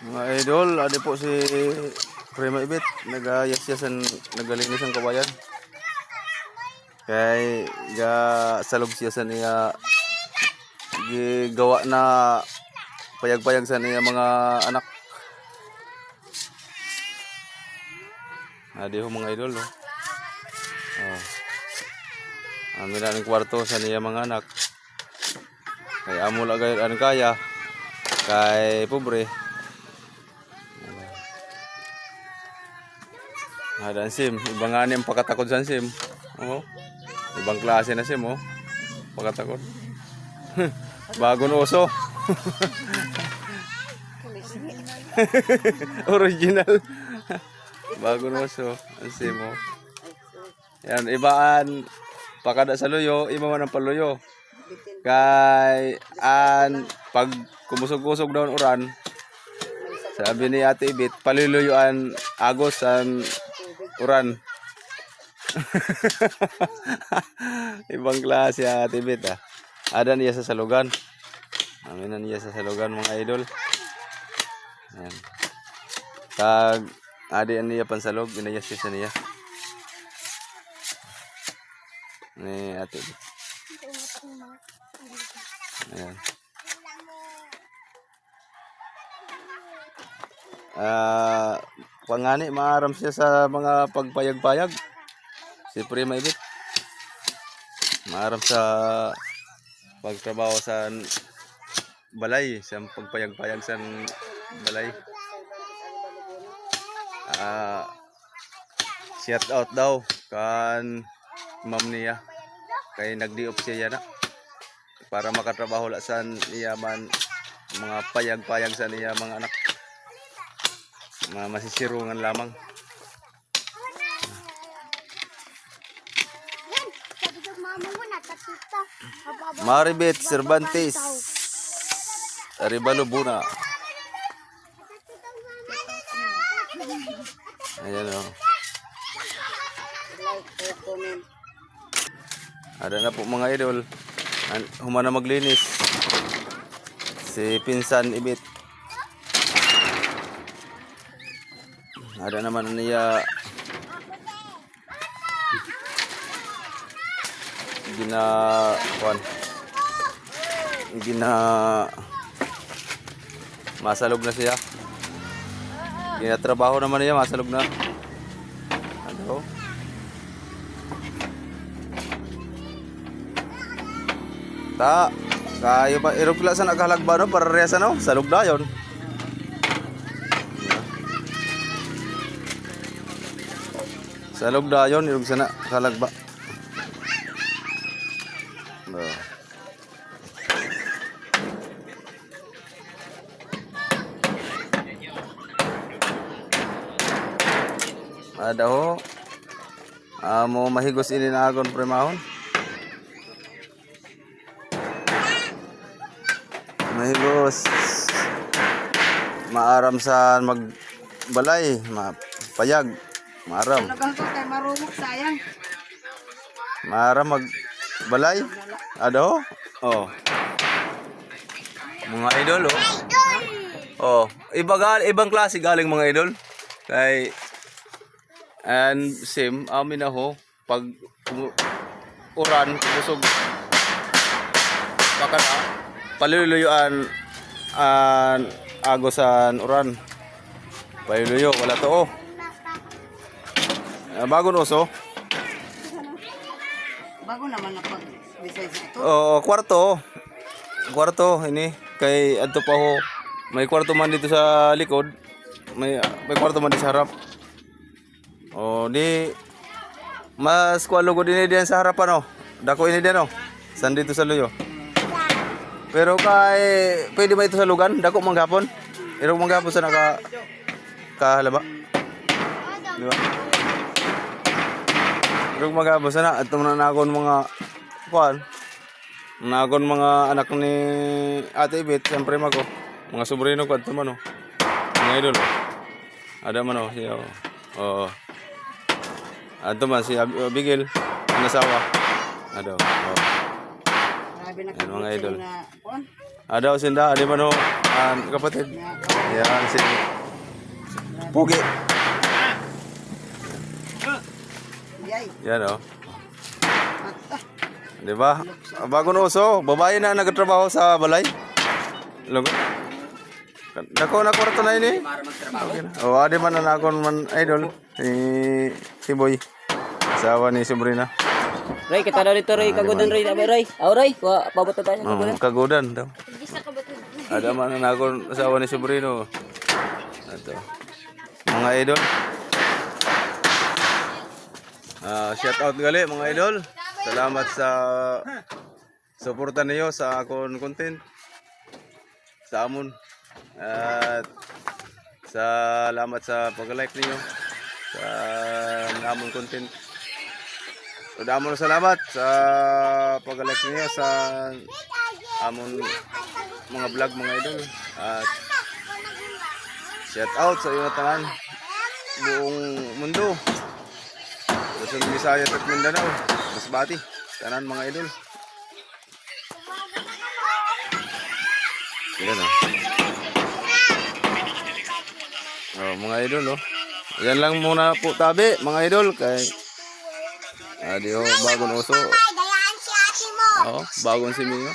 Mga idol, adi po si Prima Ibit, nagayas-yasan, nagalinis ang kabayan. Kay salog siya sa niya gigawa na payag-payag sa niya mga anak. Adi ho mga idol, oh. Oh. Amin na ng kwarto sa niya mga anak. Kay amo lagay an kaya. Kay pobre. Ada sim, ibang ani ang pagkatakod sa sim. Oh. Ibang klase na sim, oh. Pagkatakod. Bagong oso. Original. Bagong oso ang sim, oh. Yan, ibaan pakada sa luyo, iba man ang paluyo. Kay pag kumusog-kusog daw ang uran, sabi ni Ate Ibit, paliluyuan agos ang uran. Ibang klase Ate Ibit, ah. Ada niya sa salugan. Amin na niya sa salugan mga idol. Ayan. Tag adi niya pansalog, inayas siya niya. Ni Ate Ibit. Ayan. Pangani maaram siya sa mga pagpayag-payag. Si Prima Ibit. Maaram sa pagtrabaho sa balay, sa pagpayag-payag sa balay. Shout out daw kan ma'am niya. Kay nagdiop siya na para makatrabaho la sa niya man mga payag-payag sa niya mga anak. Masisirungan lamang. Maribet Cervantes Arevalo Buna. Ayan, oh. Ada na po mga idol. Humana maglinis si Pinsan Ibit. Ada naman niya masalog na siya. Ginatrabaho naman niya, masalog na. Ano? Kayo pa irugla sa naghalagba no para resa no, salog na yon. Salog na yon, irug sana kalagba. Ada ho. Mo mahigos ini na agon premahon. Mahigos. Maaram sa magbalay, mapayag. Maaram. Talagang ko kay marumok sayang. Maaram magbalay. Ada ho. Oh. Mga idol, oh. Oh, ibang klase galing mga idol. Kay same amin na ho pag uran kusog baka na paliluyuan agosan uran paluluyo wala to, oh. Bagong oso. Bago naman na pag besides ito. Oo, kwarto ini kay adto pa ho may kwarto man dito sa likod, may kwarto man dito sa harap. Oh, di mas kwalo ko din diyan sa harapan, oh. Dako ini diyan, oh. San dito sa luyo. Pero kay pwede ba ito sa lugan? Dako manggapon. Irog manggapon sa kahalaba. Di ba? Irog manggapon sana at nagon mga kuan. Nagon mga anak ni Ate Ibit, siyempre mako. Mga sobrino ko adto man, oh. Mga idol. Ada man, oh, siya, oh. Oo. Ato man si Abigail, ang asawa. Ado. Oh. Grabe na mga idol. na kuan. Ado sinda, adi man ho. kapatid. Yan si Pugi. Yay. Yan oh. Ata. Di ba? Bagong uso, babae na nagtatrabaho sa balay. Logo. Dako na kwarto na ini. Okay na. Oh, adi man na akon man idol si Boy. Asawa ni Sabrina. Ray, kita daw dito Ray, kagudan Ray, nabi Ray. Aw Ray, pabot na tayo ng kagudan. Kagudan daw. Ada man na akon asawa ni Sabrina. Ato. Mga idol. Shout out gali mga idol. Salamat sa suporta niyo sa akon content. Sa amon. At salamat sa pag-like niyo sa amon content. Amon salamat sa pag-like niyo sa amon mga vlog mga idol. At shout out sa iyo tanan buong mundo. Luzon, Visayas at Mindanao, Masbati, tanan mga idol. Yan mga idol Yan lang muna po tabi mga idol kay bagong uso. Bagong si Mio.